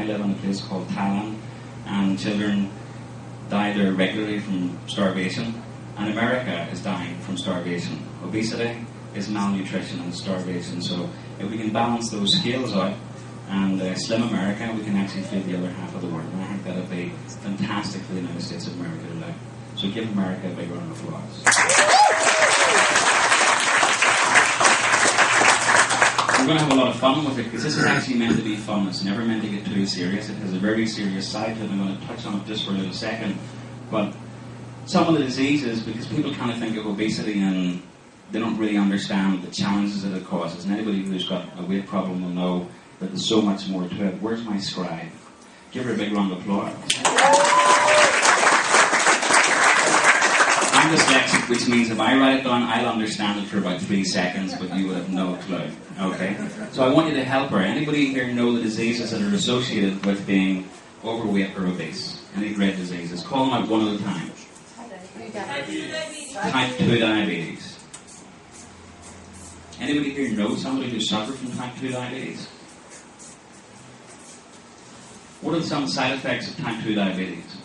I live in a place called Thailand, and children die there regularly from starvation. And America is dying from starvation. Obesity is malnutrition and starvation. So if we can balance those scales out and slim America, we can actually feed the other half of the world. And I think that would be fantastic for the United States of America today. So give America a big round of applause. We're going to have a lot of fun with it, because this is actually meant to be fun. It's never meant to get too serious. It has a very serious side to it. I'm going to touch on it just for a little second. But some of the diseases, because people kind of think of obesity and they don't really understand the challenges that it causes. And anybody who's got a weight problem will know that there's so much more to it. Where's my scribe? Give her a big round of applause. I'm dyslexic, which means if I write it down, I'll understand it for about 3 seconds, but you would have no clue. Okay? So I want you to help her. Anybody here know the diseases that are associated with being overweight or obese? Any great diseases? Call them out one at a time. Type 2 diabetes. Anybody here know somebody who suffered from type 2 diabetes? What are some side effects of type 2 diabetes?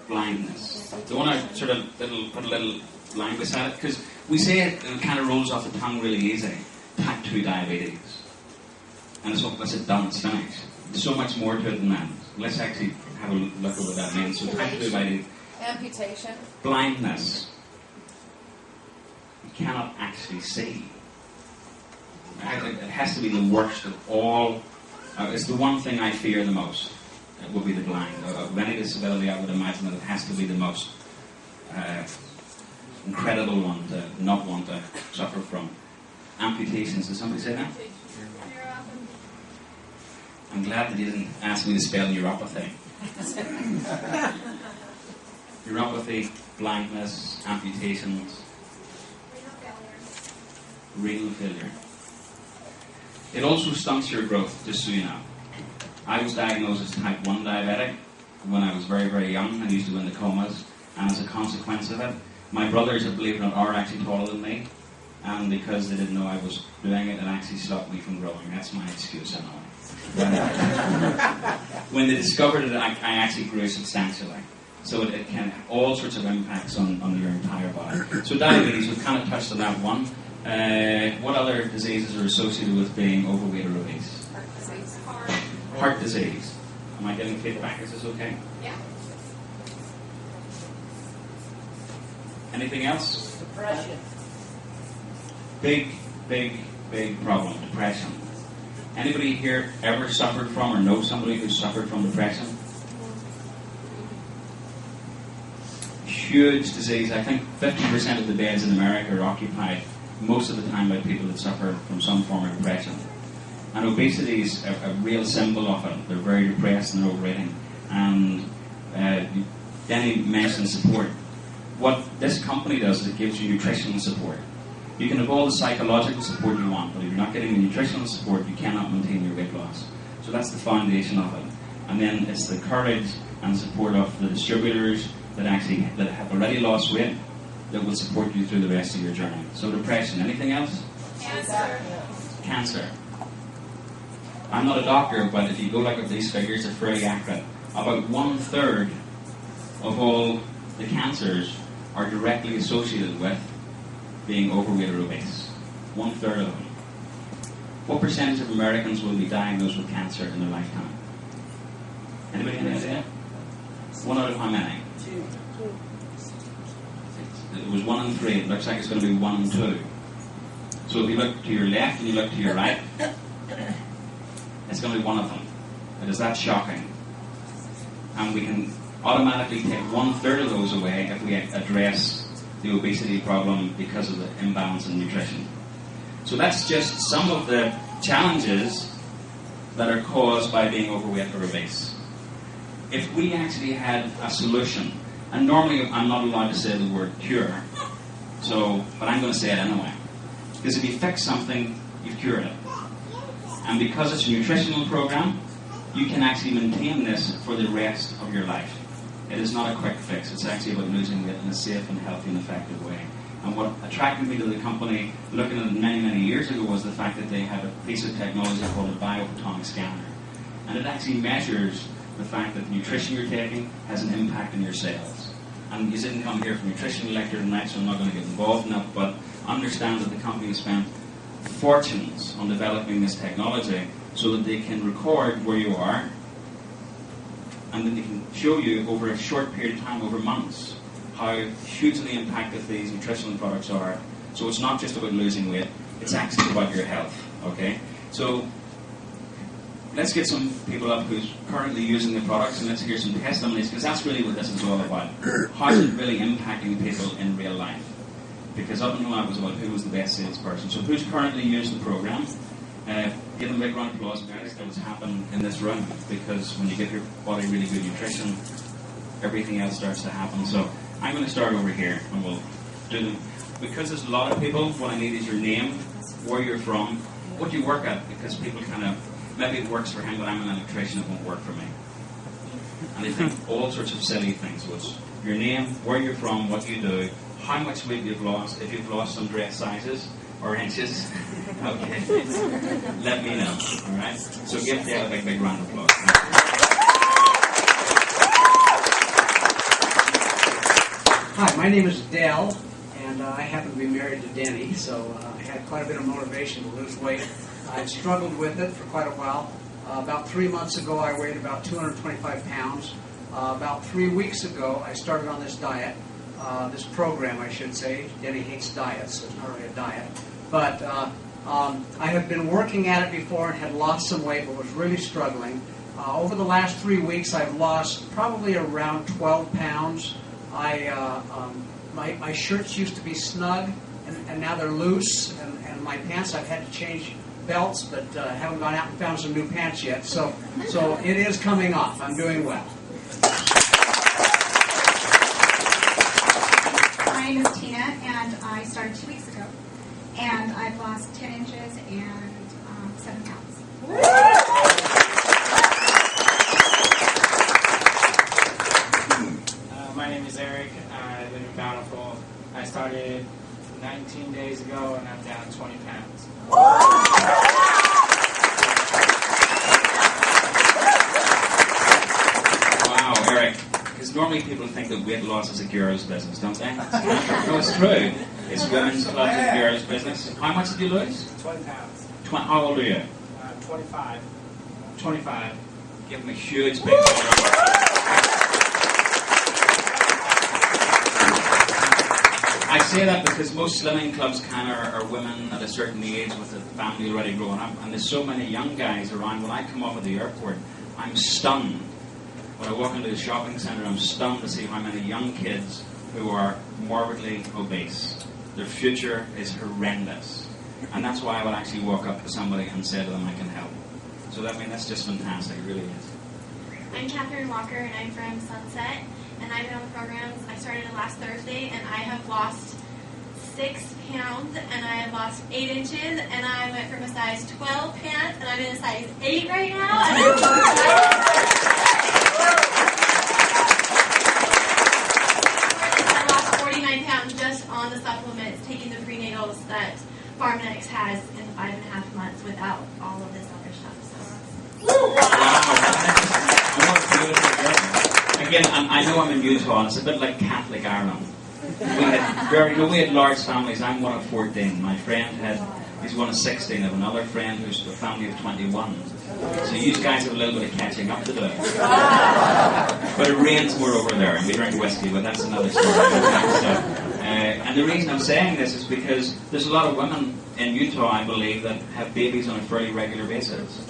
Blindness. Do you want to sort of put a little line beside it? Because we say it and it kind of rolls off the tongue really easy. Type 2 diabetes. And it's what's it done, it's finished. There's so much more to it than that. Let's actually have a look at what that means. So type 2 diabetes. Amputation. Blindness. You cannot actually see. It has to be the worst of all. It's the one thing I fear the most. It would be the blind. Of any disability, I would imagine that it has to be the most incredible one to not want to suffer from. Amputations. Did somebody say that? I'm glad that you didn't ask me to spell neuropathy. Neuropathy, blindness, amputations, renal failure. It also stunts your growth, just so you know. I was diagnosed as type 1 diabetic when I was very, very young. I used to go into comas, and as a consequence of it, my brothers, believe it or not, are actually taller than me, and because they didn't know I was doing it, it actually stopped me from growing. That's my excuse, I know. When they discovered it, I actually grew substantially. So it can have all sorts of impacts on your entire body. So diabetes, we've kind of touched on that one. What other diseases are associated with being overweight or obese? Heart disease. Am I getting feedback? Is this okay? Yeah. Anything else? Depression. Big problem. Depression. Anybody here ever suffered from or know somebody who suffered from depression? Huge disease. I think 50% of the beds in America are occupied most of the time by people that suffer from some form of depression. And obesity is a real symbol of it. They're very depressed and they're overeating. And Denny mentioned support. What this company does is it gives you nutritional support. You can have all the psychological support you want, but if you're not getting the nutritional support, you cannot maintain your weight loss. So that's the foundation of it. And then it's the courage and support of the distributors that have already lost weight that will support you through the rest of your journey. So depression. Anything else? Cancer. I'm not a doctor, but if you go look at these figures, they're fairly accurate. About 1/3 of all the cancers are directly associated with being overweight or obese. 1/3 of them. What percentage of Americans will be diagnosed with cancer in their lifetime? Anybody have any idea? 1 out of how many? 2. It was 1 in 3. It looks like it's going to be 1 in 2. So if you look to your left and you look to your right, it's going to be one of them. It is that shocking. And we can automatically take 1/3 of those away if we address the obesity problem because of the imbalance in nutrition. So that's just some of the challenges that are caused by being overweight or obese. If we actually had a solution, and normally I'm not allowed to say the word cure, but I'm going to say it anyway. Because if you fix something, you've cured it. And because it's a nutritional program, you can actually maintain this for the rest of your life. It is not a quick fix. It's actually about losing weight in a safe and healthy and effective way. And what attracted me to the company, looking at it many, many years ago, was the fact that they had a piece of technology called a biophotonic scanner. And it actually measures the fact that the nutrition you're taking has an impact on your cells. And you didn't come here for nutrition lecture tonight, so I'm not going to get involved in that, but understand that the company spent fortunes on developing this technology so that they can record where you are, and then they can show you over a short period of time, over months, how hugely impactful these nutritional products are. So it's not just about losing weight, it's actually about your health, okay? So let's get some people up who's currently using the products, and let's hear some testimonies, because that's really what this is all about. How is it really impacting people in real life? Because up until now it was about who was the best salesperson. So who's currently used the program? Give them a big round of applause. Various things happen in this room, because when you give your body really good nutrition, everything else starts to happen. So I'm going to start over here, and we'll do them. Because there's a lot of people, what I need is your name, where you're from, what you work at, because people kind of, maybe it works for him, but I'm an electrician, it won't work for me. And they think all sorts of silly things. So it's your name, where you're from, what you do, how much weight you've lost, if you've lost some dress sizes or inches. Okay. Let me know. Alright? So give Dale a big round of applause. Hi, my name is Dale, and I happen to be married to Denny, so I had quite a bit of motivation to lose weight. I've struggled with it for quite a while. About 3 months ago, I weighed about 225 pounds. About 3 weeks ago, I started on this diet, this program, I should say. Denny hates diets, so it's not really a diet. But I have been working at it before and had lost some weight, but was really struggling. Over the last 3 weeks, I've lost probably around 12 pounds. My shirts used to be snug, and now they're loose, and my pants, I've had to change belts, but haven't gone out and found some new pants yet. So it is coming off. I'm doing well. My name is Tina, and I started 2 weeks ago. And I've lost 10 inches and 7 pounds. My name is Eric. I live in Bountiful. I started 19 days ago, and I'm down 20 pounds. Wow, Eric. Because normally people think that weight loss is a girl's business, don't they? No, it's true. It's women's clubs and girls' business. How much did you lose? 20 pounds. How old are you? 25. 25. Give them a huge big round. I say that because most slimming clubs kind of are women at a certain age with a family already growing up, and there's so many young guys around. When I come off at the airport, I'm stunned. When I walk into the shopping centre, I'm stunned to see how many young kids who are morbidly obese. Their future is horrendous. And that's why I would actually walk up to somebody and say to them, I can help. So that's just fantastic, it really is. I'm Catherine Walker, and I'm from Sunset, and I've been on the programs. I started it last Thursday, and I have lost 6 pounds, and I have lost 8 inches, and I went from a size 12 pants, and I'm in a size 8 right now, and I'm so excited. I lost 49 pounds just on the supplements, taking the prenatals that Pharmanex has in 5.5 months without all of this other stuff. Again, I know I'm in Utah, and it's a bit like Catholic Ireland. We had large families. I'm one of 14. My friend he's one of 16. I have another friend who's a family of 21. So you guys have a little bit of catching up to do. But it rains more over there, and we drink whiskey, but that's another story. And the reason I'm saying this is because there's a lot of women in Utah, I believe, that have babies on a fairly regular basis.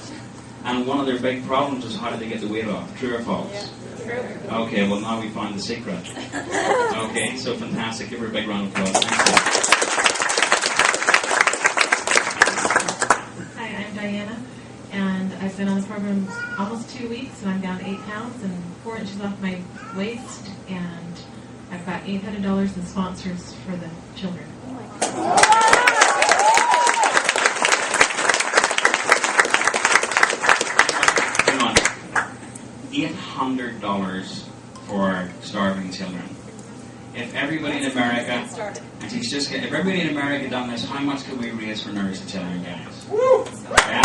And one of their big problems is how do they get the weight off? True or false? Yeah, true. Okay, well now we found the secret. Okay, so fantastic. Give her a big round of applause. Thank you. Hi, I'm Diana, and I've been on the program almost 2 weeks, and I'm down 8 pounds and 4 inches off my waist, and I've got $800 in sponsors for the children. $800 for starving children. if everybody in America, and she's just if everybody in America done this, how much could we raise for Nurse to Children, guys? Woo! Yeah.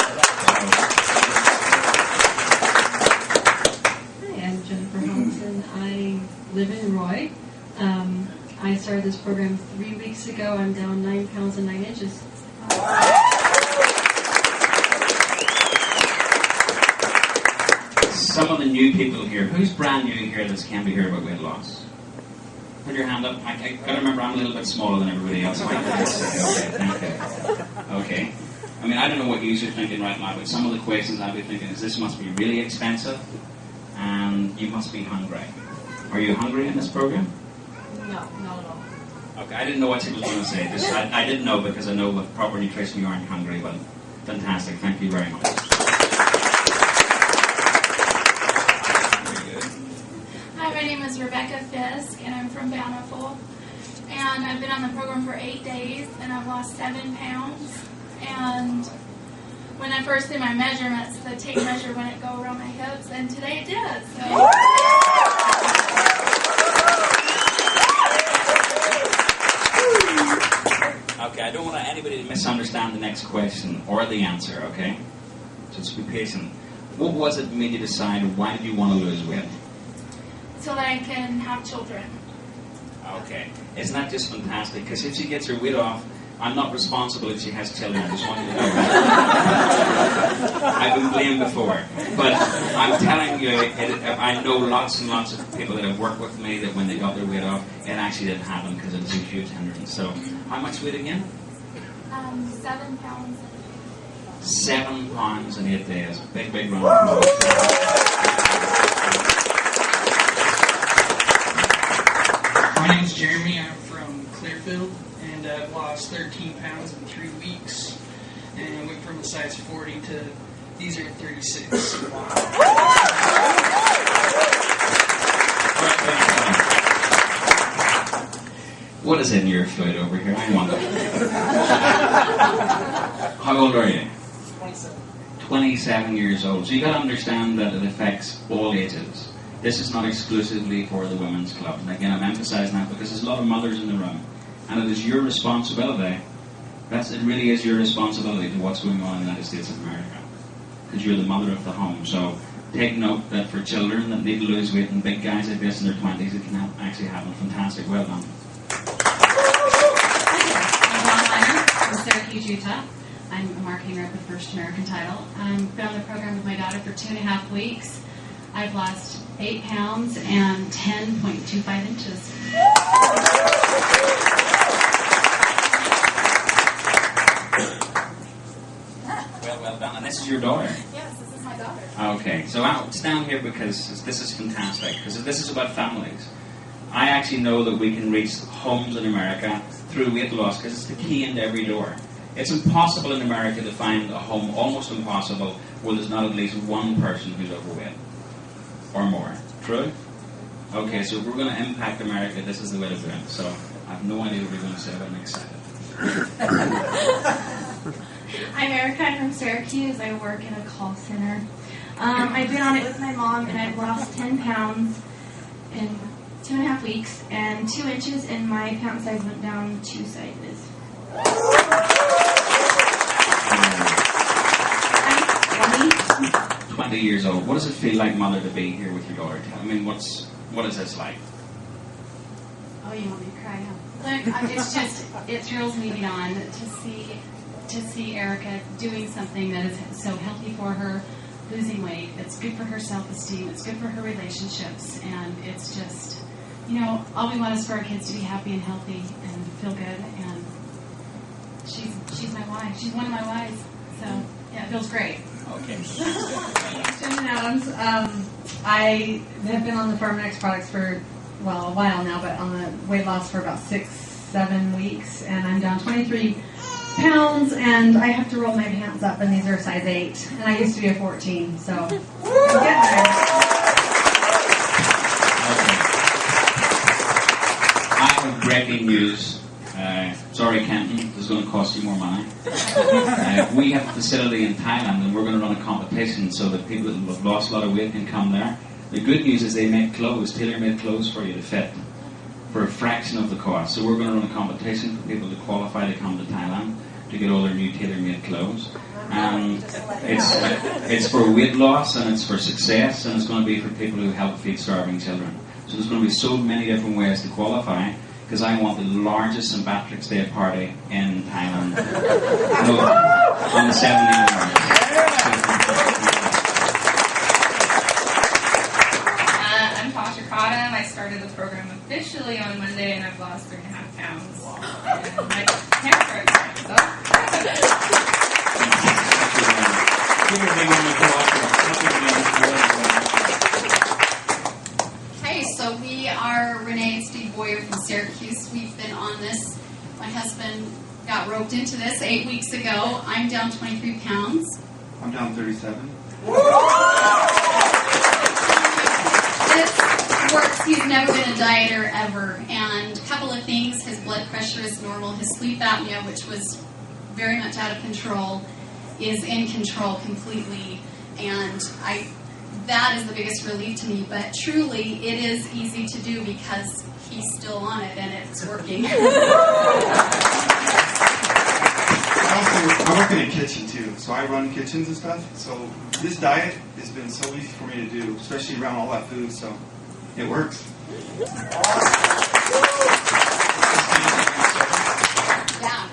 Hi, I'm Jennifer Thompson. I live in Roy. I started this program 3 weeks ago. I'm down 9 pounds and 9 inches. Some of the new people here, who's brand new here that can be here about weight loss? Put your hand up. I got to remember I'm a little bit smaller than everybody else. Okay. I mean, I don't know what you're thinking right now, but some of the questions I'll be thinking is this must be really expensive and you must be hungry. Are you hungry in this program? No, not at all. Okay, I didn't know what she was going to say. I didn't know because I know with proper nutrition you aren't hungry, but fantastic. Thank you very much. Very good. Hi, my name is Rebecca Fisk, and I'm from Bountiful. And I've been on the program for 8 days, and I've lost 7 pounds. And when I first did my measurements, the tape measure wouldn't go around my hips, and today it did. So. Okay, I don't want anybody to misunderstand the next question or the answer, okay? Just be patient. What was it that made you decide, why did you want to lose weight? So that I can have children. Okay. Isn't that just fantastic? Because if she gets her weight off, I'm not responsible if she has children. I just want you to know that. I've been blamed before. But I'm telling you, I know lots and lots of people that have worked with me that when they got their weight off, it actually didn't happen because it was a huge hindrance. So, how much weight again? 7 pounds. 7 pounds in 8 days. Big, big round of applause. My name's Jeremy. I'm from Clearfield, and I've lost 13 pounds in 3 weeks. And I went from a size 40 to these are 36. What is in your food over here? I wonder. How old are you? 27. 27 years old. So you got to understand that it affects all ages. This is not exclusively for the women's club. And again, I'm emphasizing that because there's a lot of mothers in the room. And it is your responsibility. It really is your responsibility to what's going on in the United States of America. Because you're the mother of the home. So take note that for children that need to lose weight and big guys like this in their 20s, it can actually happen. Fantastic. Well done. I'm from Syracuse, Utah. I'm a marketing rep with First American Title. I've been on the program with my daughter for 2.5 weeks. I've lost 8 pounds and 10.25 inches. Well done. And this is your daughter? Yes, this is my daughter. Okay, so I'll stand here because this is fantastic, because this is about families. I actually know that we can reach homes in America through weight loss because it's the key into every door. It's impossible in America to find a home, almost impossible, where there's not at least one person who's overweight or more. True? Okay, so if we're going to impact America, this is the way to do it. So I have no idea what you're going to say, but I'm excited. I'm Erica. I'm from Syracuse. I work in a call center. I've been on it with my mom, and I've lost 10 pounds in 2.5 weeks, and 2 inches, and my pound size went down 2 sizes. I'm 20 years old. What does it feel like, mother, to be here with your daughter? I mean, what is this like? Oh, you want me to cry now? Look, it thrills me beyond to see Erica doing something that is so healthy for her, losing weight. It's good for her self-esteem. It's good for her relationships, and it's just, all we want is for our kids to be happy and healthy and feel good. And she's my wife. She's one of my wives. So yeah, it feels great. Okay. Shannon Adams. I have been on the Pharmanex products for, a while now, but on the weight loss for about 6-7 weeks, and I'm down 23 pounds, and I have to roll my pants up, and these are a size 8, and I used to be a 14, so I'm getting there. I have breaking news. Sorry, Kenton, this is going to cost you more money. We have a facility in Thailand, and we're going to run a competition so that people that have lost a lot of weight can come there. The good news is they make clothes, tailor-made clothes for you to fit. for a fraction of the cost. So we're going to run a competition for people to qualify to come to Thailand to get all their new tailor-made clothes. And it's for weight loss, and it's for success, and it's going to be for people who help feed starving children. So there's going to be so many different ways to qualify, because I want the largest St. Patrick's Day party in Thailand on the 17th of March. I'm Tasha Cottam. I started the program officially on Monday, and I've lost 3.5 pounds. And my parents are excited, so. Hey, so we are Renee and Steve Boyer from Syracuse. We've been on this. My husband got roped into this 8 weeks ago. I'm down 23 pounds. I'm down 37. This works. He's never been a dieter ever. And a couple of things. His blood pressure is normal. His sleep apnea, which was very much out of control, is in control completely. And that is the biggest relief to me. But truly, it is easy to do because he's still on it and it's working. I work in a kitchen too, so I run kitchens and stuff. So this diet has been so easy for me to do, especially around all that food. So it works. Yeah.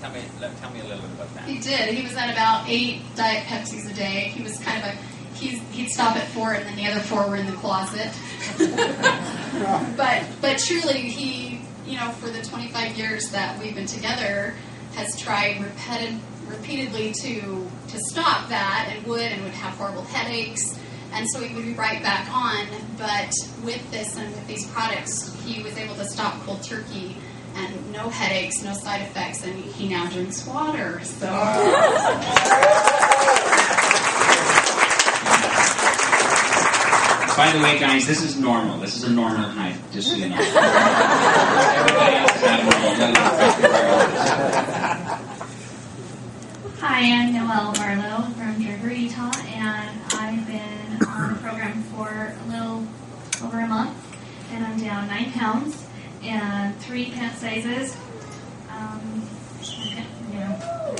Tell me a little bit about that. He did. He was at about 8 Diet Pepsis a day. He was kind of he'd stop at 4, and then the other 4 were in the closet. but truly, he, for the 25 years that we've been together, has tried repeatedly to stop that, and would have horrible headaches, and so he would be right back on. But with this and with these products, he was able to stop cold turkey. And no headaches, no side effects, and he now drinks water. So. By the way, guys, this is normal. This is a normal height, just so you know. Everybody else is abnormal. Hi, I'm Noelle Barlow from Draper, Utah, and I've been on the program for a little over a month, and I'm down 9 pounds. And 3 pant sizes.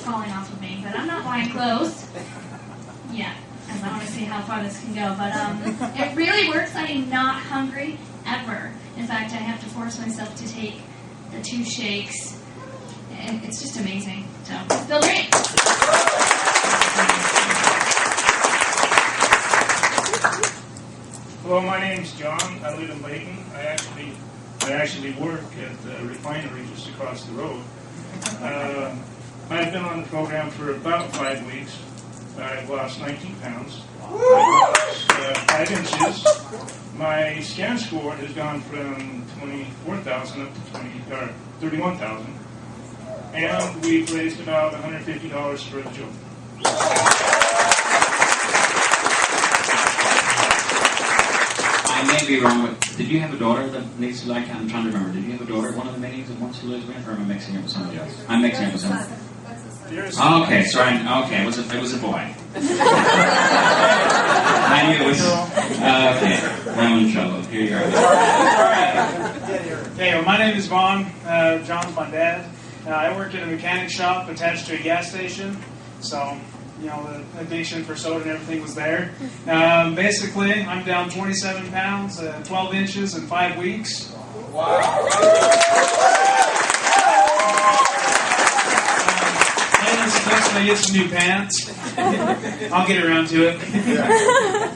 Falling off of me, but I'm not buying clothes. Yeah, because I want to see how far this can go. But it really works. I am not hungry ever. In fact, I have to force myself to take the 2 shakes. And it's just amazing. So, feel great. Hello, my name's John. I live in Layton. I actually work at the refinery just across the road. I've been on the program for about 5 weeks. I've lost 19 pounds. I've lost 5 inches. My scan score has gone from 24,000 up to 31,000. And we've raised about $150 for the children. I may be wrong, but did you have a daughter that needs to, I'm trying to remember, did you have a daughter at one of the meetings that wants to lose weight, or am I mixing it with somebody else? I'm mixing it with somebody else. Oh, okay, sorry, okay, it was a boy. I knew it was, okay, I'm in trouble, here you are. Hey, my name is Vaughn, John's my dad. I work in a mechanic shop attached to a gas station, so the addiction for soda and everything was there. Basically, I'm down 27 pounds, 12 inches in 5 weeks. Wow. Eventually get some new pants. I'll get around to it.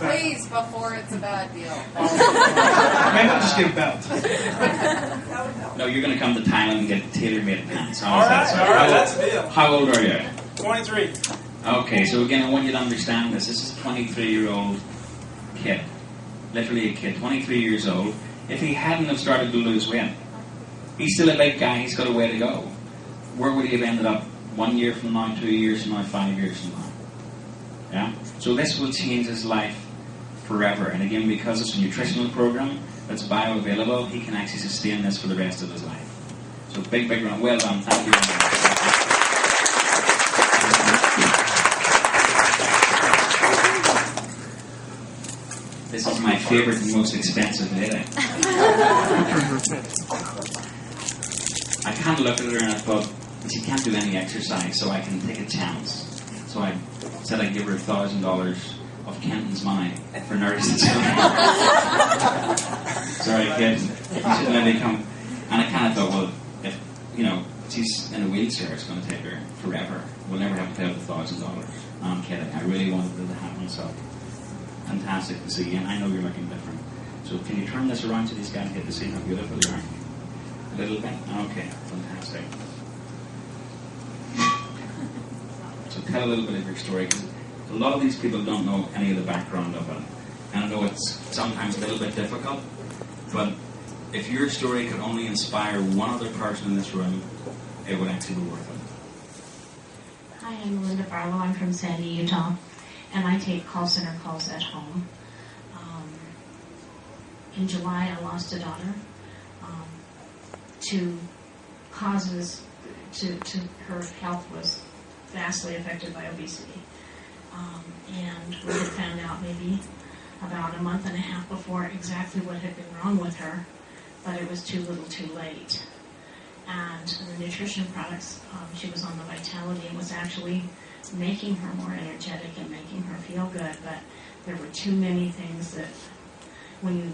Please, before it's a bad deal. Maybe I'll just get a belt. No, you're going to come to Thailand and get tailor-made pants. All right, that's a deal. How old are you? 23. Okay, so again, I want you to understand this. This is a 23-year-old kid. Literally a kid, 23 years old. If he hadn't have started to lose weight, he's still a big guy, he's got a way to go. Where would he have ended up 1 year from now, 2 years from now, 5 years from now? Yeah? So this will change his life forever. And again, because it's a nutritional program that's bioavailable, he can actually sustain this for the rest of his life. So big round. Well done. Thank you very much. This is my favorite and most expensive lady. I kind of looked at her and I thought, she can't do any exercise, so I can take a chance. So I said I'd give her $1,000 of Kenton's money for nursing. Sorry, kid. You shouldn't let me come. And I kind of thought, well, if, she's in a wheelchair, it's going to take her forever. We'll never have to pay the $1,000. No, I'm kidding. I really wanted it to happen, so fantastic to see you. And I know you're looking different. So can you turn this around so these guys get to see how beautiful you are? A little bit? Okay, fantastic. So tell a little bit of your story, because a lot of these people don't know any of the background of it. And I know it's sometimes a little bit difficult, but if your story could only inspire one other person in this room, it would actually be worth it. Hi, I'm Linda Barlow. I'm from Sandy, Utah, and I take call center calls at home. In July, I lost a daughter to causes to her health was vastly affected by obesity. And we had found out maybe about a month and a half before exactly what had been wrong with her, but it was too little too late. And the nutrition products, she was on the Vitality, and was actually making her more energetic and making her feel good, but there were too many things that when you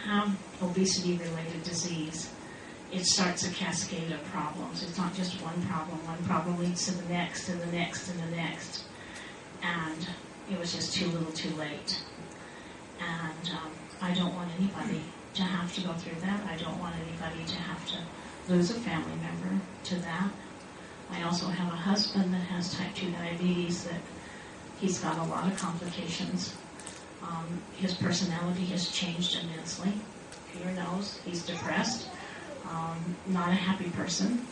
have obesity-related disease, it starts a cascade of problems. It's not just one problem. One problem leads to the next and the next and the next. And it was just too little too late. And I don't want anybody to have to go through that. I don't want anybody to have to lose a family member to that. I also have a husband that has type 2 diabetes that he's got a lot of complications. His personality has changed immensely. Peter knows he's depressed. Not a happy person.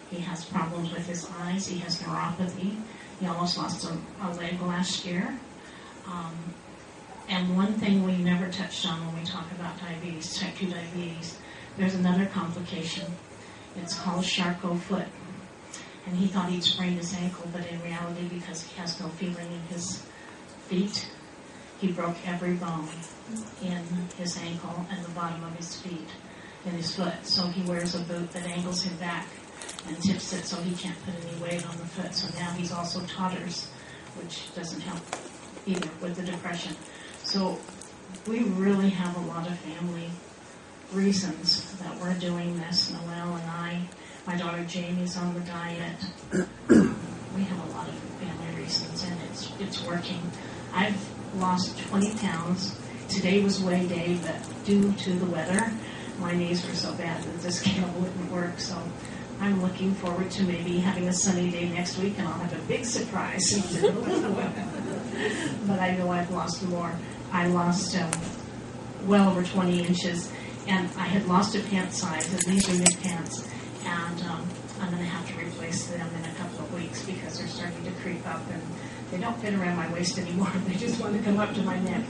He has problems with his eyes. He has neuropathy. He almost lost a leg last year. And one thing we never touched on when we talk about diabetes, type 2 diabetes, there's another complication. It's called Charcot foot. And he thought he'd sprained his ankle, but in reality, because he has no feeling in his feet, he broke every bone in his ankle and the bottom of his feet, in his foot. So he wears a boot that angles him back and tips it so he can't put any weight on the foot. So now he's also totters, which doesn't help either with the depression. So we really have a lot of family reasons that we're doing this. Noelle and I, my daughter Jamie's on the diet. We have a lot of family reasons, and it's working. I've lost 20 pounds. Today was weigh day, but due to the weather, my knees were so bad that the scale wouldn't work. So I'm looking forward to maybe having a sunny day next week, and I'll have a big surprise. But I know I've lost more. I lost well over 20 inches, and I had lost a pant size, and these are new pants, and I'm going to have to replace them in a couple of weeks because they're starting to creep up, and they don't fit around my waist anymore. They just want to come up to my neck.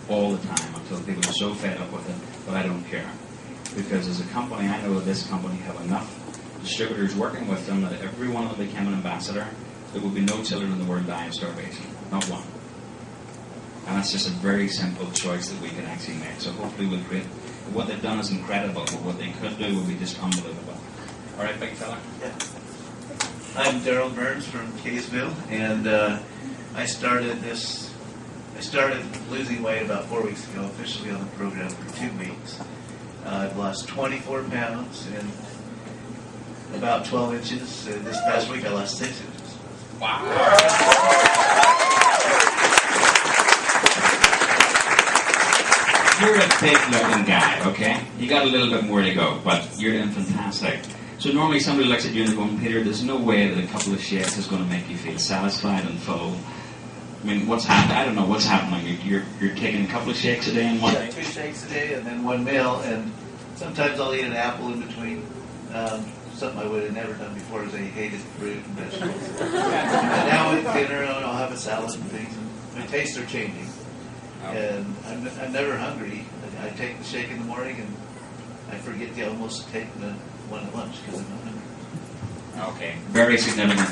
All the time until people are so fed up with it, but I don't care. Because as a company, I know that this company have enough distributors working with them that if every one of them became an ambassador, there would be no children in the world dying of starvation. Not one. And that's just a very simple choice that we can actually make. So hopefully we'll create. What they've done is incredible, but what they could do would be just unbelievable. All right, big fella? Yeah. I'm Daryl Burns from Kaysville, and I started losing weight about 4 weeks ago, officially on the program for 2 weeks. I've lost 24 pounds and about 12 inches. This past week I lost 6 inches. Wow. You're a big-looking guy, okay? You got a little bit more to go, but you're doing fantastic. So normally somebody looks at you and they're going, Peter, there's no way that a couple of shakes is going to make you feel satisfied and full. I mean, what's happening? I don't know what's happening. You're taking a couple of shakes a day and what? Yeah, 2 shakes a day and then 1 meal, and sometimes I'll eat an apple in between. Something I would have never done before is I hated fruit and vegetables. And now at dinner I'll have a salad and things. And my tastes are changing. And I'm never hungry. I take the shake in the morning and I forget to almost take the one at lunch because I'm not hungry. Okay, very significant.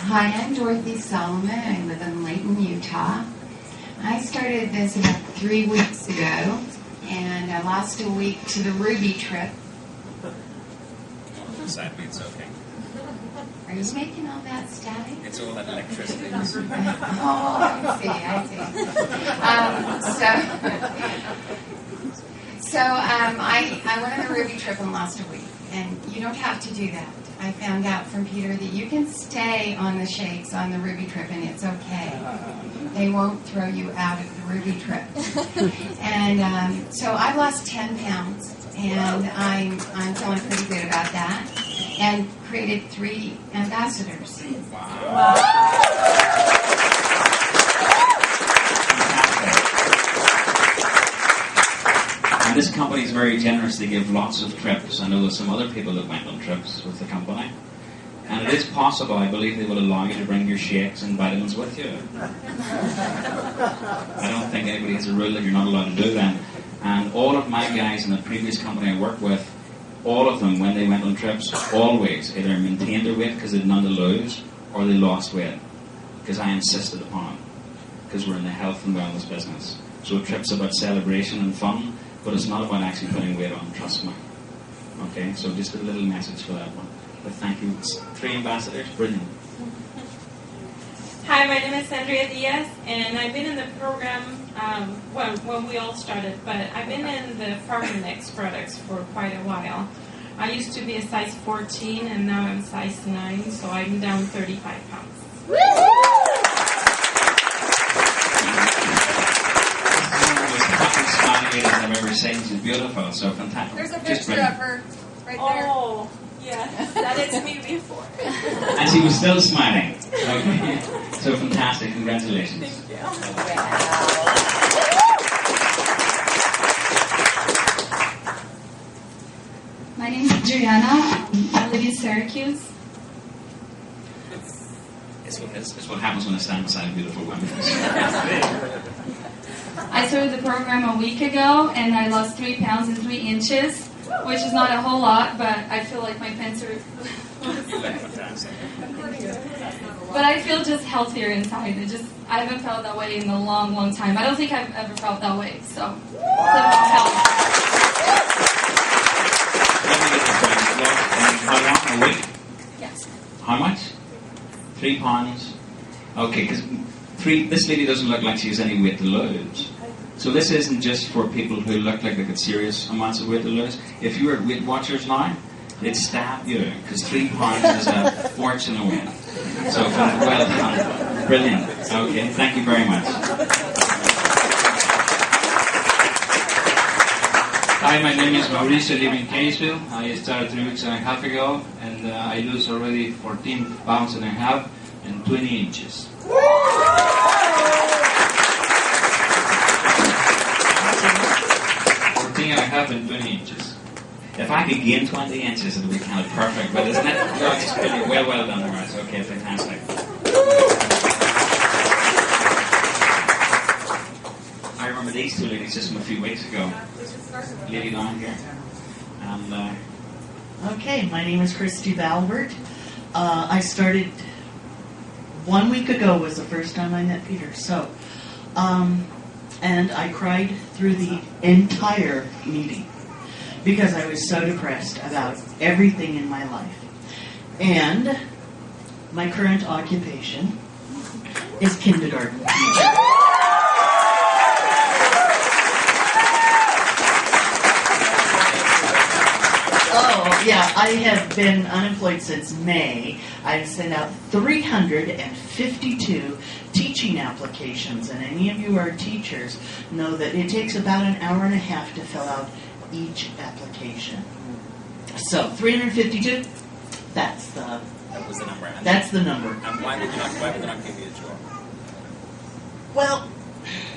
Hi, I'm Dorothy Solomon. I live in Layton, Utah. I started this about 3 weeks ago, and I lost a week to the Ruby trip. That means okay. Are you making all that static? It's all that electricity. Oh, I see. I went on the Ruby trip and lost a week, and you don't have to do that. I found out from Peter that you can stay on the shakes on the Ruby trip, and it's okay. They won't throw you out of the Ruby trip. And so I've lost 10 pounds, and I'm feeling pretty good about that. And created 3 ambassadors. Wow. And this company is very generous. They give lots of trips. I know there's some other people that went on trips with the company. And it is possible, I believe they will allow you to bring your shakes and vitamins with you. I don't think anybody has a rule that you're not allowed to do that. And all of my guys in the previous company I worked with, all of them, when they went on trips, always either maintained their weight because they had none to lose, or they lost weight because I insisted upon it, because we're in the health and wellness business. So a trip's about celebration and fun, but it's not about actually putting weight on, trust me. Okay, so just a little message for that one. But thank you. 3 ambassadors, brilliant. Hi, my name is Sandria Diaz, and I've been in the program when we all started, but I've been in the Pharmanex products for quite a while. I used to be a size 14, and now I'm size 9, so I'm down 35 pounds. One of the most happy, smiling ladies I've ever seen. She's beautiful, so fantastic. There's a Just picture of brilliant. her right there. Oh, yes, that is me before. And she was still smiling. Okay. So fantastic. Congratulations. Thank you. My name is Juliana. I live in Syracuse. It's what happens when I stand beside beautiful women. I started the program a week ago, and I lost 3 pounds and 3 inches, which is not a whole lot, but I feel like my pants are... But I feel just healthier inside. I haven't felt that way in a long, long time. I don't think I've ever felt that way, so it's about health. How long? A week? Yes. How much? 3 pounds. Okay, because this lady doesn't look like she has any weight to lose. So this isn't just for people who look like they've got serious amounts of weight to lose. If you were Weight Watchers now, they'd stab you, because 3 pounds is a fortune away. So well done. Brilliant. Okay, thank you very much. Hi, my name is Maurice. I live in Kaysville. I started 3 weeks and a half ago, and I lose already 14 pounds and a half and 20 inches. 14 and a half and 20 inches. If I could gain 20 inches, it would be kind of perfect, but isn't it? No, it's really well done, Maurice. Okay, fantastic. I remember these 2 ladies just from a few weeks ago. Lady down here. And, Okay, my name is Christy Valbert. I started 1 week ago was the first time I met Peter. So, and I cried through the entire meeting because I was so depressed about everything in my life. And my current occupation is kindergarten teacher. Oh, yeah, I have been unemployed since May. I've sent out 352 teaching applications, and any of you who are teachers know that it takes about an hour and a half to fill out each application. So, 352, That was the number. That's the number. And why did they not give you a job? Well,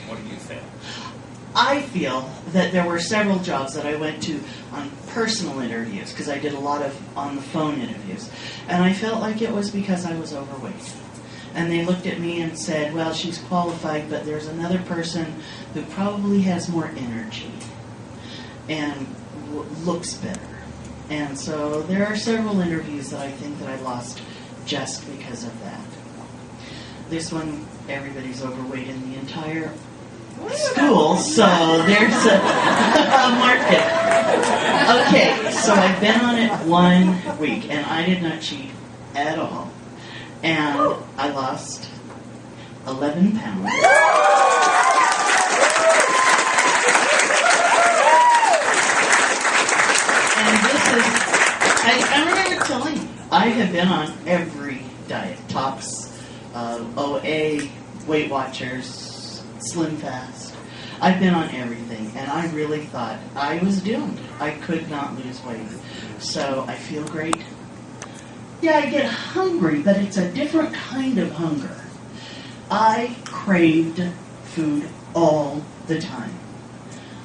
What did you feel? I feel that there were several jobs that I went to on personal interviews, because I did a lot of on-the-phone interviews, and I felt like it was because I was overweight. And they looked at me and said, well, she's qualified, but there's another person who probably has more energy and looks better. And so there are several interviews that I think that I lost just because of that. this one, everybody's overweight in the entire school, so there's a market. Okay, so I've been on it 1 week, and I did not cheat at all. And I lost 11 pounds. And this is, I remember telling you, I have been on every diet. Tops, OA, Weight Watchers, Slim Fast. I've been on everything, and I really thought I was doomed. I could not lose weight. So I feel great. Yeah, I get hungry, but it's a different kind of hunger. I craved food all the time.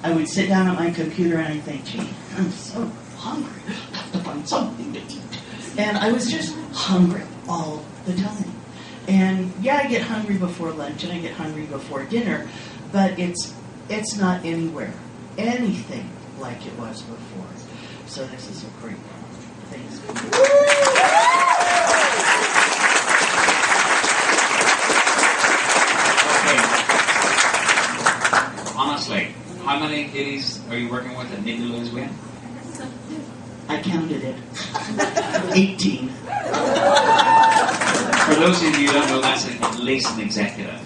I would sit down at my computer and I'd think, gee, I'm so hungry. I have to find something to eat. And I was just hungry all the time. And yeah, I get hungry before lunch and I get hungry before dinner, but it's not anywhere, anything like it was before. So this is a great thing. Honestly, how many ladies are you working with that need to lose weight? I counted it. 18. For those of you who don't know, that's at least an executive.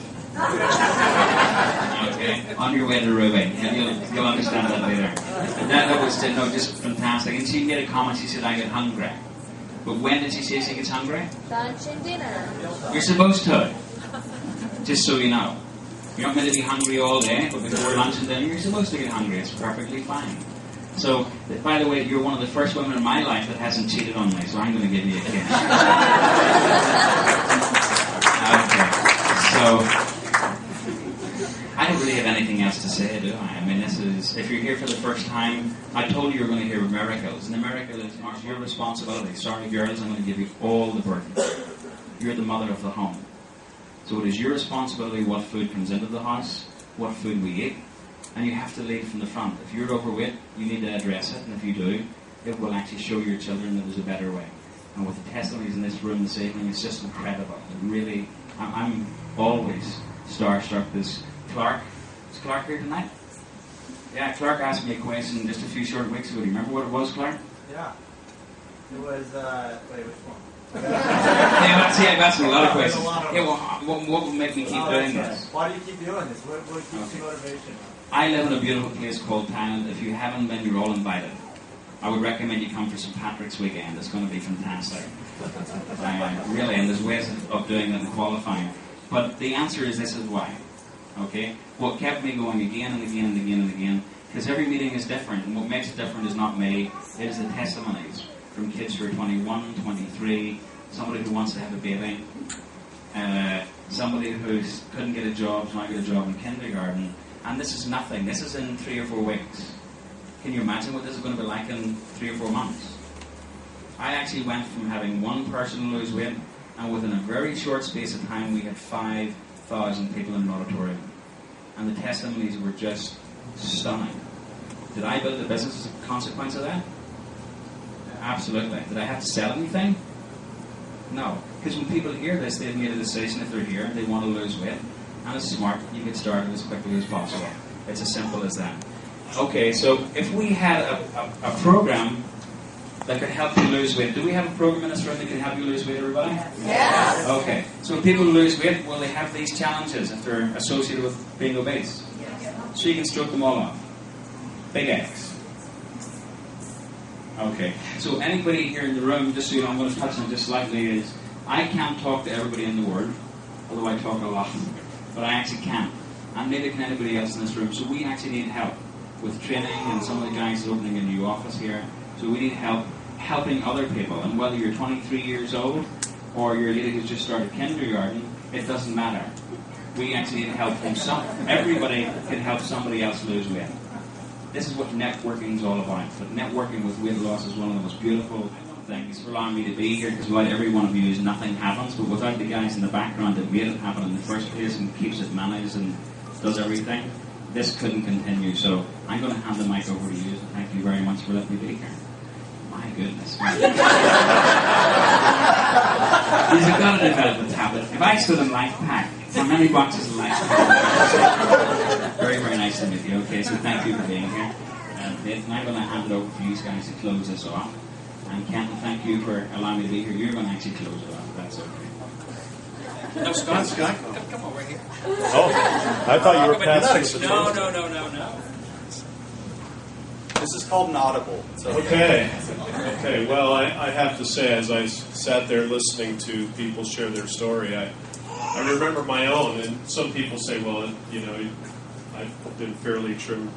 Okay, on your way to Ruby, and you'll understand that later. But that was just fantastic. And she made a comment. She said, "I get hungry." But when did she say she gets hungry? Lunch and dinner. You're supposed to. Just so you know. You're not meant to be hungry all day, but before lunch and dinner, you're supposed to get hungry. It's perfectly fine. So, by the way, you're one of the first women in my life that hasn't cheated on me, so I'm going to give you a kiss. Okay. So, I don't really have anything else to say, do I? I mean, this is, if you're here for the first time, I told you you were going to hear miracles, and the miracle is not your responsibility. Sorry, girls, I'm going to give you all the burden. You're the mother of the home. So it is your responsibility what food comes into the house, what food we eat, and you have to lead from the front. If you're overweight, you need to address it, and if you do, it will actually show your children that there's a better way. And with the testimonies in this room this evening, it's just incredible. It really, I'm always starstruck. Is Clark here tonight? Yeah, Clark asked me a question just a few short weeks ago. Do you remember what it was, Clark? Yeah. It was, wait, which one? I've asked a lot of questions. Yeah, what will make me keep doing this? Why do you keep doing this? What keeps your motivation? I live in a beautiful place called Thailand. If you haven't been, you're all invited. I would recommend you come for St. Patrick's weekend. It's going to be fantastic. Really, and there's ways of doing it and qualifying. But the answer is this is why. Okay? What kept me going again and again and again and again, because every meeting is different, and what makes it different is not me, it is the testimonies from kids who are 21, 23, somebody who wants to have a baby, somebody who couldn't get a job, so now get a job in kindergarten, and this is nothing. This is in 3 or 4 weeks. Can you imagine what this is going to be like in 3 or 4 months? I actually went from having one person lose weight, and within a very short space of time, we had 5,000 people in an auditorium. And the testimonies were just stunning. Did I build the business as a consequence of that? Absolutely. Did I have to sell anything? No. Because when people hear this, they've made a decision if they're here, they want to lose weight. And it's smart. You get started as quickly as possible. It's as simple as that. Okay, so if we had a program that could help you lose weight, do we have a program in this room that can help you lose weight, everybody? Yes. Okay, so when people lose weight, will they have these challenges if they're associated with being obese? So you can stroke them all off. Big X. Okay, so anybody here in the room, just so you know, I'm going to touch on it just slightly, is I can't talk to everybody in the world, although I talk a lot, but I actually can't. And neither can anybody else in this room, so we actually need help with training, and some of the guys are opening a new office here, so we need help helping other people. And whether you're 23 years old or you're a lady who's just started kindergarten, it doesn't matter. We actually need help from everybody can help somebody else lose weight. This is what networking is all about. But networking with weight loss is one of the most beautiful things for allowing me to be here, because without every one of you, nothing happens. But without the guys in the background that made it happen in the first place and keeps it managed and does everything, this couldn't continue. So I'm going to hand the mic over to you. Thank you very much for letting me be here. My goodness. You've got to develop a habit. If I stood in Life Pack, how many boxes of Life Pack? Very, very nice to meet you. Okay, so thank you for being here. Nathan, I'm going to hand it over for you guys to close this off. And Kenton, thank you for allowing me to be here. You're going to actually close it off, if that's okay. No, Scott, come over here. Oh, I thought you were passing the baton. No. This is called an audible. Okay. Well, I have to say, as I sat there listening to people share their story, I remember my own. And some people say, well, I've been fairly trim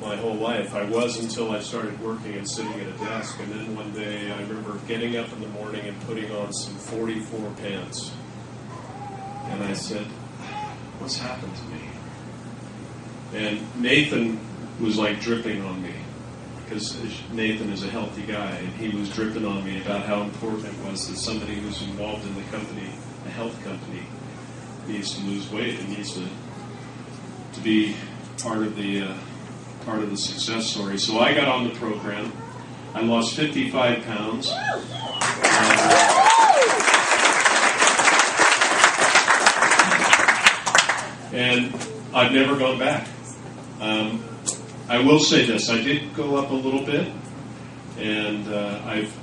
my whole life. I was until I started working and sitting at a desk. And then one day, I remember getting up in the morning and putting on some 44 pants. And I said, what's happened to me? And Nathan was like dripping on me, because Nathan is a healthy guy, and he was dripping on me about how important it was that somebody who's involved in the company, a health company, needs to lose weight and needs to be part of the success story. So I got on the program. I lost 55 pounds. And I've never gone back. I will say this: I did go up a little bit, and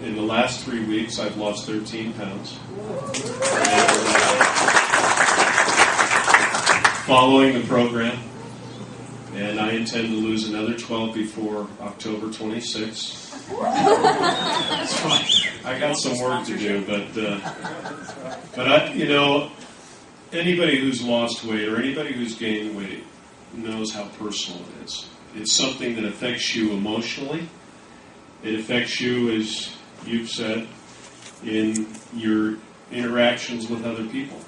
in the last 3 weeks I've lost 13 pounds. Following the program, and I intend to lose another 12 before October 26th. So I got some work to do, but anybody who's lost weight or anybody who's gained weight knows how personal it is. It's something that affects you emotionally. It affects you, as you've said, in your interactions with other people.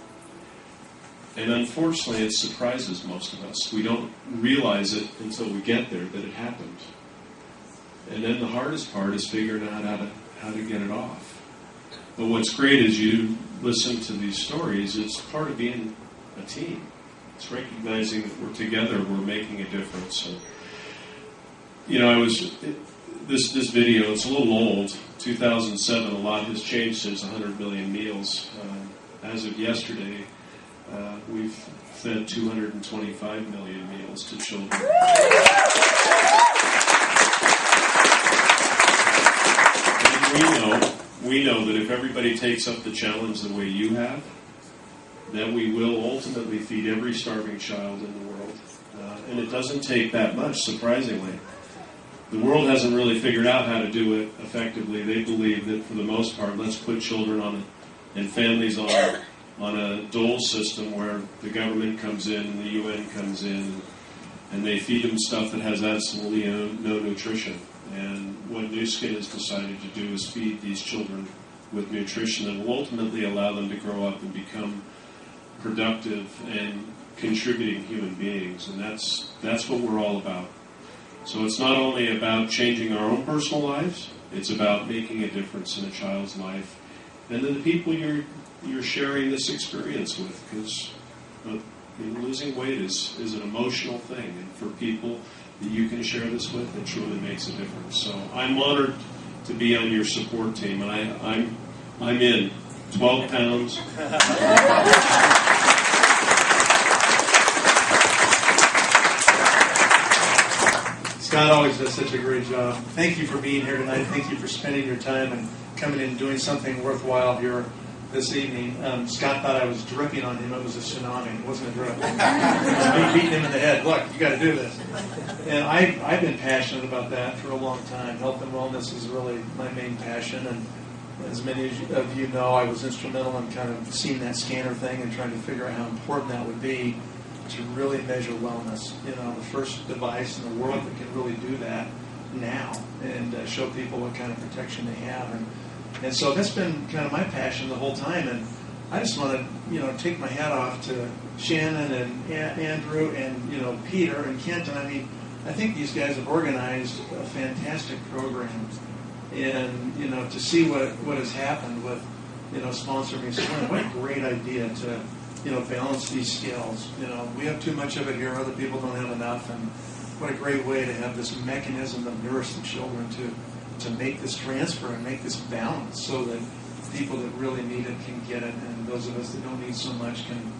And unfortunately, it surprises most of us. We don't realize it until we get there that it happened. And then the hardest part is figuring out how to get it off. But what's great is you listen to these stories, it's part of being a team. It's recognizing that we're together, we're making a difference. So, this video, it's a little old, 2007, a lot has changed since 100 million meals. As of yesterday, we've fed 225 million meals to children. And we know that if everybody takes up the challenge the way you have, that we will ultimately feed every starving child in the world. And it doesn't take that much, surprisingly. The world hasn't really figured out how to do it effectively. They believe that for the most part, let's put children and families on a dole system where the government comes in and the UN comes in, and they feed them stuff that has absolutely no nutrition. And what New Skin has decided to do is feed these children with nutrition that will ultimately allow them to grow up and become productive and contributing human beings. And that's what we're all about. So it's not only about changing our own personal lives, it's about making a difference in a child's life and then the people you're sharing this experience with, because losing weight is an emotional thing, and for people that you can share this with, it truly makes a difference. So I'm honored to be on your support team, and I'm in 12 pounds. Scott always does such a great job. Thank you for being here tonight. Thank you for spending your time and coming in and doing something worthwhile here this evening. Scott thought I was dripping on him. It was a tsunami. It wasn't a drip. It was me beating him in the head. Look, you got to do this. And I've been passionate about that for a long time. Health and wellness is really my main passion. And as many of you know, I was instrumental in kind of seeing that scanner thing and trying to figure out how important that would be to really measure wellness. The first device in the world that can really do that now and show people what kind of protection they have. And so that's been kind of my passion the whole time. And I just want to, take my hat off to Shannon and Andrew and, Peter and Kenton. I mean, I think these guys have organized a fantastic program. And, to see what has happened with, Sponsor Me Swim, what a great idea to, balance these scales. We have too much of it here. Other people don't have enough. And what a great way to have this mechanism that nourish the children to make this transfer and make this balance so that people that really need it can get it, and those of us that don't need so much can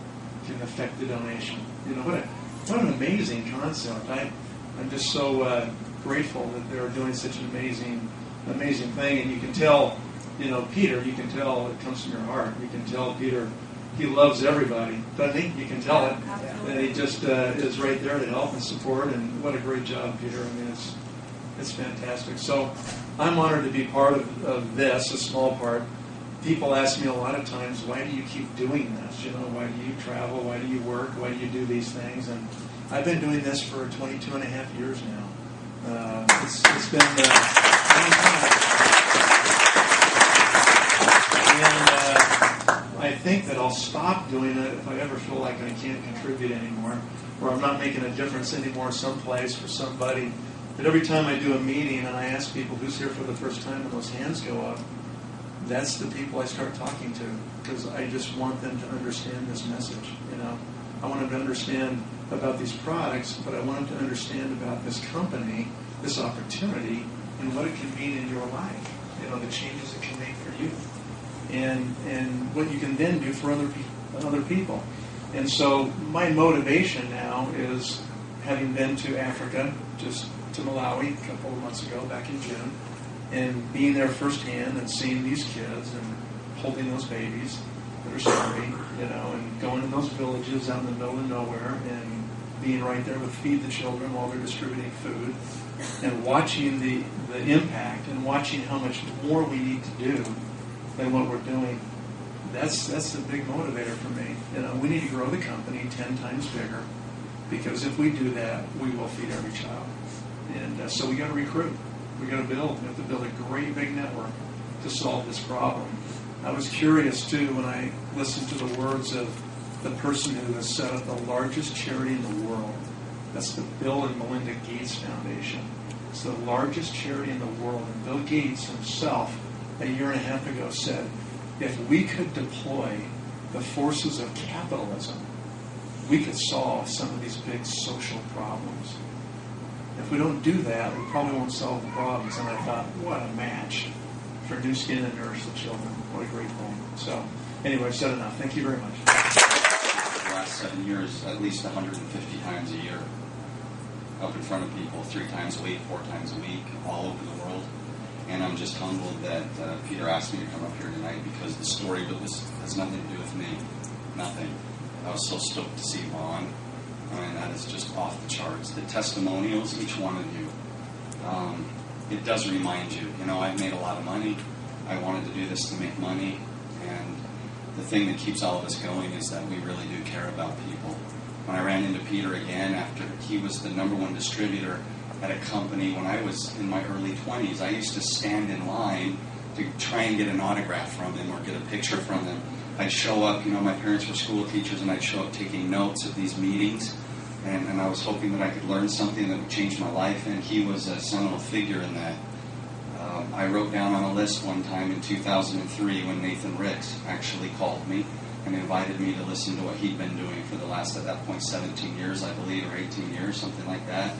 affect the donation. You know, what an amazing concept. I'm just so grateful that they're doing such an amazing thing. And you can tell, you know, Peter, you can tell it comes from your heart. You can tell Peter, he loves everybody, doesn't he? You can tell it. And he just is right there to help and support. And what a great job, Peter. I mean, it's fantastic. So I'm honored to be part of this, a small part. People ask me a lot of times, why do you keep doing this? You know, why do you travel? Why do you work? Why do you do these things? And I've been doing this for 22 and a half years now. It's been a long time. And I think that I'll stop doing it if I ever feel like I can't contribute anymore, or I'm not making a difference anymore someplace for somebody. But every time I do a meeting and I ask people who's here for the first time and those hands go up, that's the people I start talking to, because I just want them to understand this message. You know, I want them to understand about these products, but I want them to understand about this company, this opportunity, and what it can mean in your life. You know, the changes it can make for you, and what you can then do for other people. And so my motivation now is, having been to Africa, just to Malawi a couple of months ago, back in June, and being there firsthand and seeing these kids and holding those babies that are starving, you know, and going to those villages out in the middle of nowhere and being right there with Feed the Children while they're distributing food, and watching the impact and watching how much more we need to do than what we're doing. That's the big motivator for me. You know, we need to grow the company 10 times bigger, because if we do that, we will feed every child. And so we got to recruit. We got to build. We have to build a great big network to solve this problem. I was curious too when I listened to the words of the person who has set up the largest charity in the world. That's the Bill and Melinda Gates Foundation. It's the largest charity in the world. And Bill Gates himself, a year and a half ago, said, if we could deploy the forces of capitalism, we could solve some of these big social problems. If we don't do that, we probably won't solve the problems. And I thought, what a match for New Skin and Nourish the Children. What a great thing. So, anyway, I've said enough. Thank you very much. The last 7 years, at least 150 times a year, up in front of people, 3 times a week, 4 times a week, all over the world. And I'm just humbled that Peter asked me to come up here tonight, because the story of this has nothing to do with me. Nothing. I was so stoked to see Vaughn. I mean, that is just off the charts. The testimonials, each one of you, it does remind you. You know, I've made a lot of money. I wanted to do this to make money. And the thing that keeps all of us going is that we really do care about people. When I ran into Peter again after he was the #1 distributor at a company when I was in my early 20s, I used to stand in line to try and get an autograph from him or get a picture from him. I'd show up, you know, my parents were school teachers, and I'd show up taking notes of these meetings, and I was hoping that I could learn something that would change my life, and he was a seminal figure in that. I wrote down on a list one time in 2003 when Nathan Ricks actually called me and invited me to listen to what he'd been doing for the last, at that point, 17 years, I believe, or 18 years, something like that.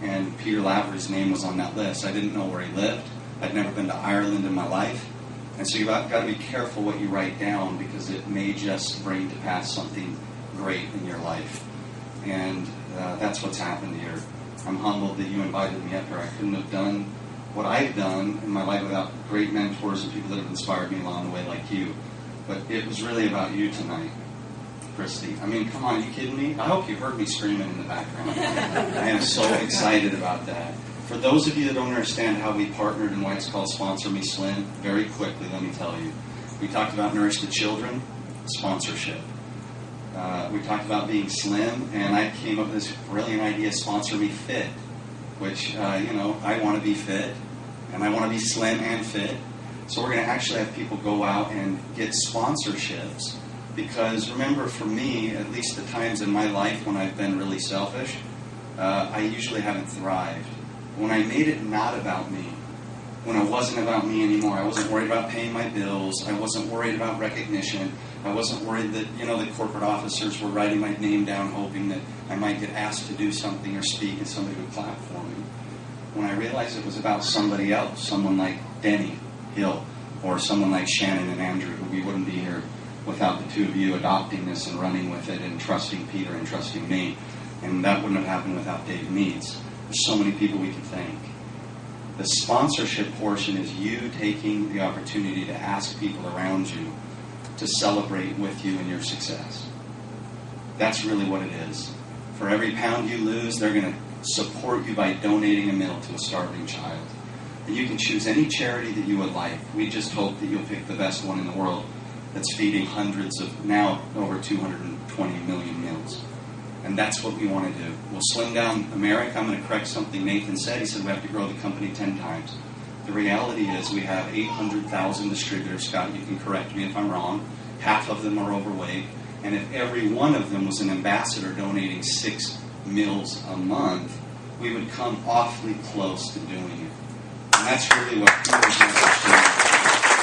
And Peter Lavery's name was on that list. I didn't know where he lived. I'd never been to Ireland in my life. And so you've got to be careful what you write down, because it may just bring to pass something great in your life. And that's what's happened here. I'm humbled that you invited me up here. I couldn't have done what I've done in my life without great mentors and people that have inspired me along the way like you. But it was really about you tonight, Christy. I mean, come on, are you kidding me? I hope you heard me screaming in the background. I am so excited about that. For those of you that don't understand how we partnered and why it's called Sponsor Me Slim, very quickly, let me tell you. We talked about Nourish the Children, sponsorship. We talked about being slim, and I came up with this brilliant idea, Sponsor Me Fit, which, I want to be fit, and I want to be slim and fit. So we're going to actually have people go out and get sponsorships, because remember, for me, at least the times in my life when I've been really selfish, I usually haven't thrived. When I made it not about me, when it wasn't about me anymore, I wasn't worried about paying my bills, I wasn't worried about recognition, I wasn't worried that, the corporate officers were writing my name down hoping that I might get asked to do something or speak and somebody would clap for me. When I realized it was about somebody else, someone like Denny Hill, or someone like Shannon and Andrew, who we wouldn't be here without the two of you adopting this and running with it and trusting Peter and trusting me. And that wouldn't have happened without Dave Meads. There's so many people we can thank. The sponsorship portion is you taking the opportunity to ask people around you to celebrate with you in your success. That's really what it is. For every pound you lose, they're going to support you by donating a meal to a starving child. And you can choose any charity that you would like. We just hope that you'll pick the best one in the world that's feeding hundreds of, now over 220 million meals. And that's what we want to do. We'll slim down America. I'm going to correct something Nathan said. He said we have to grow the company 10 times. The reality is we have 800,000 distributors. Scott, you can correct me if I'm wrong. Half of them are overweight. And if every one of them was an ambassador donating 6 meals a month, we would come awfully close to doing it. And that's really what Peter's message is.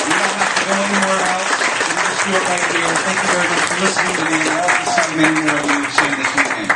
We don't have to go anywhere else. We just do it right here. Thank you very much for listening to me. And I hope to see many more of you soon this weekend.